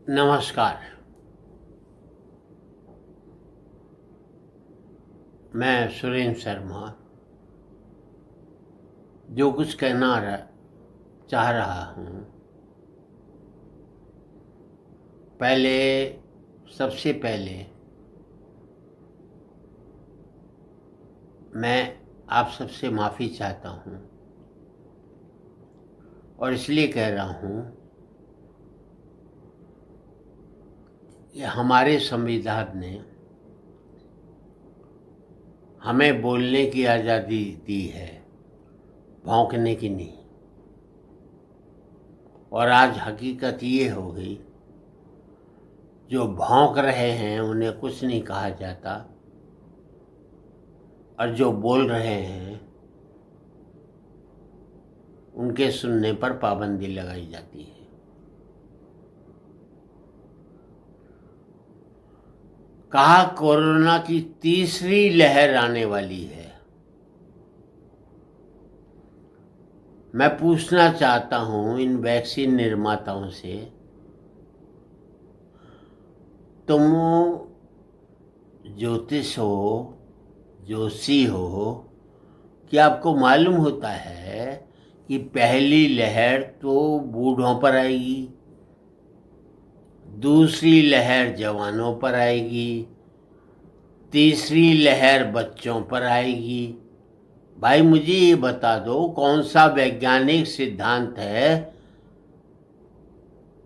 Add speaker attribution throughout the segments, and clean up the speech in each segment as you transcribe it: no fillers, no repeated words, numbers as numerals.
Speaker 1: नमस्कार। मैं सुरेंद्र शर्मा जो कुछ चाह रहा हूँ, सबसे पहले मैं आप सबसे माफ़ी चाहता हूँ और इसलिए कह रहा हूँ कि हमारे संविधान ने हमें बोलने की आज़ादी दी है, भौंकने की नहीं। और आज हकीकत ये हो गई, जो भौंक रहे हैं उन्हें कुछ नहीं कहा जाता और जो बोल रहे हैं उनके सुनने पर पाबंदी लगाई जाती है। कहा कोरोना की तीसरी लहर आने वाली है। मैं पूछना चाहता हूं इन वैक्सीन निर्माताओं से, तुम ज्योतिष हो, जोशी हो, क्या आपको मालूम होता है कि पहली लहर तो बूढ़ों पर आएगी, दूसरी लहर जवानों पर आएगी, तीसरी लहर बच्चों पर आएगी। भाई मुझे ये बता दो, कौन सा वैज्ञानिक सिद्धांत है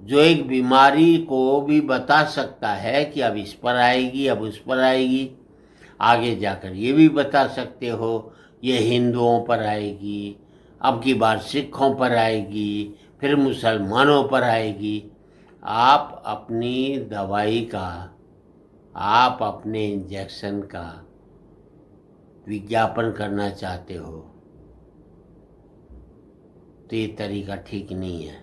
Speaker 1: जो एक बीमारी को भी बता सकता है कि अब इस पर आएगी, अब उस पर आएगी। आगे जाकर ये भी बता सकते हो ये हिंदुओं पर आएगी, अब की बार सिखों पर आएगी, फिर मुसलमानों पर आएगी। आप अपनी दवाई का, आप अपने इंजेक्शन का विज्ञापन करना चाहते हो तो ये तरीका ठीक नहीं है।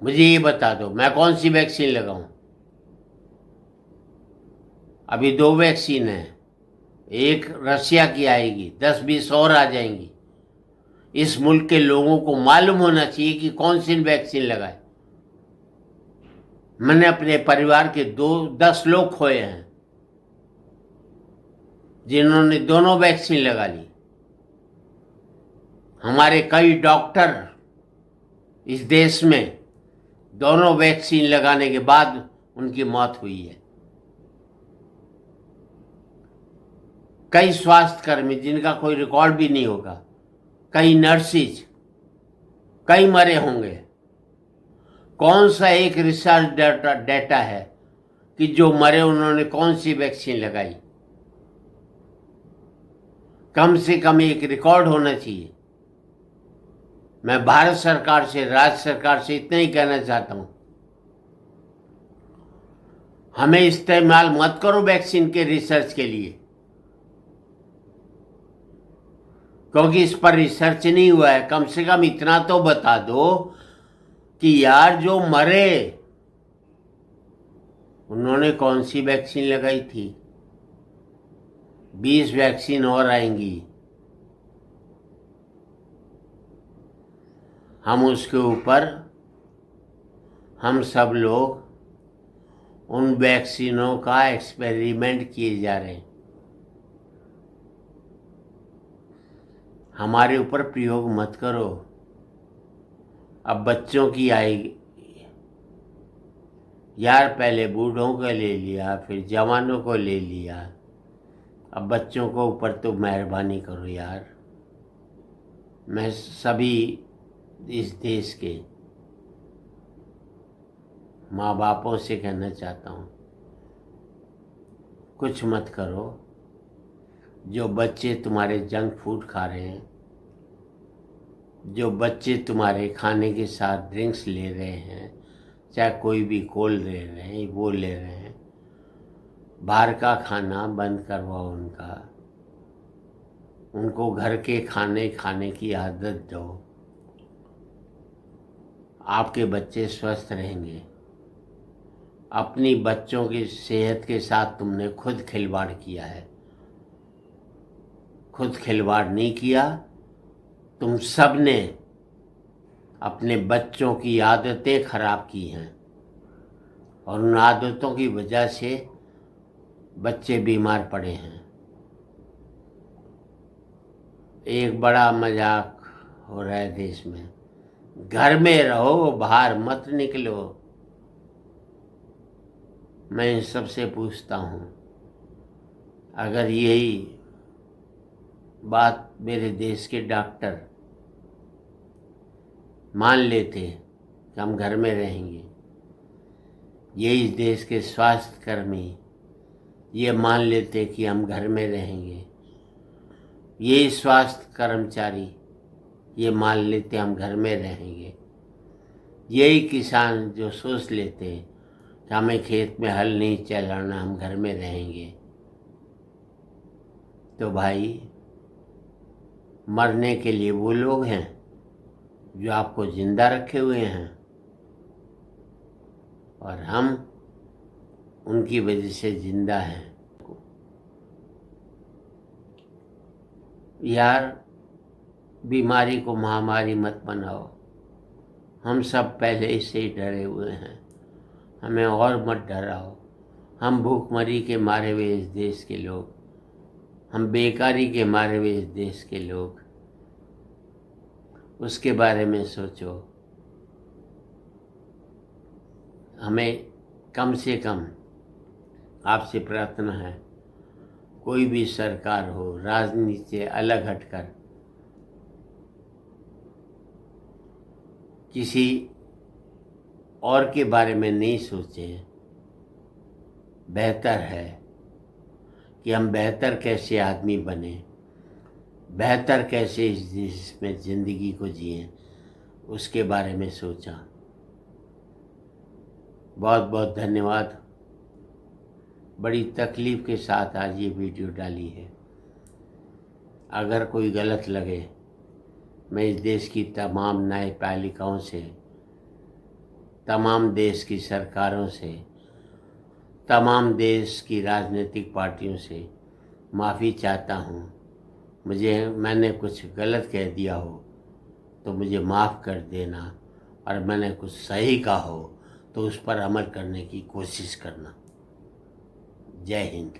Speaker 1: मुझे ये बता दो मैं कौन सी वैक्सीन लगाऊं। अभी 2 वैक्सीन है, एक रशिया की आएगी, 10-20 और आ जाएंगी। इस मुल्क के लोगों को मालूम होना चाहिए कि कौन सी वैक्सीन लगाए। मैंने अपने परिवार के 10 लोग खोए हैं जिन्होंने दोनों वैक्सीन लगा ली। हमारे कई डॉक्टर इस देश में दोनों वैक्सीन लगाने के बाद उनकी मौत हुई है। कई स्वास्थ्यकर्मी जिनका कोई रिकॉर्ड भी नहीं होगा, कई नर्सिस, कई मरे होंगे। कौन सा एक रिसर्च डेटा है कि जो मरे उन्होंने कौन सी वैक्सीन लगाई? कम से कम एक रिकॉर्ड होना चाहिए। मैं भारत सरकार से, राज्य सरकार से इतना ही कहना चाहता हूं, हमें इस्तेमाल मत करो वैक्सीन के रिसर्च के लिए, क्योंकि इस पर रिसर्च नहीं हुआ है। कम से कम इतना तो बता दो कि यार जो मरे उन्होंने कौन सी वैक्सीन लगाई थी। 20 वैक्सीन और आएंगी, हम उसके ऊपर, हम सब लोग उन वैक्सीनों का एक्सपेरिमेंट किए जा रहे हैं। हमारे ऊपर प्रयोग मत करो। अब बच्चों की आएगी यार, पहले बूढ़ों को ले लिया, फिर जवानों को ले लिया, अब बच्चों को ऊपर तो मेहरबानी करो यार। मैं सभी इस देश के माँ बापों से कहना चाहता हूँ, कुछ मत करो। जो बच्चे तुम्हारे जंक फूड खा रहे हैं, जो बच्चे तुम्हारे खाने के साथ ड्रिंक्स ले रहे हैं, चाहे कोई भी कोल ले रहे हैं, वो ले रहे हैं, बाहर का खाना बंद करवाओ उनको घर के खाने खाने की आदत दो। आपके बच्चे स्वस्थ रहेंगे। अपनी बच्चों की सेहत के साथ तुमने खुद खिलवाड़ किया है। खुद खिलवाड़ नहीं किया, तुम सब ने अपने बच्चों की आदतें खराब की हैं और उन आदतों की वजह से बच्चे बीमार पड़े हैं। एक बड़ा मजाक हो रहा है देश में, घर में रहो, बाहर मत निकलो। मैं इन सबसे पूछता हूँ, अगर यही बात मेरे देश के डॉक्टर मान लेते कि हम घर में रहेंगे, यही देश के स्वास्थ्य कर्मी ये मान लेते कि हम घर में रहेंगे, यही स्वास्थ्य कर्मचारी ये मान लेते हम घर में रहेंगे, यही किसान जो सोच लेते कि हमें खेत में हल नहीं चलाना, हम घर में रहेंगे, तो भाई मरने के लिए वो लोग हैं जो आपको जिंदा रखे हुए हैं और हम उनकी वजह से जिंदा हैं। यार, बीमारी को महामारी मत बनाओ। हम सब पहले से ही डरे हुए हैं, हमें और मत डराओ। हम भूखमरी के मारे हुए इस देश के लोग, हम बेकारी के मारे हुए इस देश के लोग, उसके बारे में सोचो। हमें कम से कम आपसे प्रार्थना है, कोई भी सरकार हो, राजनीति से अलग हटकर किसी और के बारे में नहीं सोचें। बेहतर है कि हम बेहतर कैसे आदमी बने, बेहतर कैसे इस देश में ज़िंदगी को जिएं, उसके बारे में सोचा। बहुत बहुत धन्यवाद। बड़ी तकलीफ़ के साथ आज ये वीडियो डाली है। अगर कोई गलत लगे, मैं इस देश की तमाम न्यायपालिकाओं से, तमाम देश की सरकारों से, तमाम देश की राजनीतिक पार्टियों से माफ़ी चाहता हूँ। मैंने कुछ गलत कह दिया हो तो मुझे माफ़ कर देना, और मैंने कुछ सही कहा हो तो उस पर अमल करने की कोशिश करना। जय हिंद।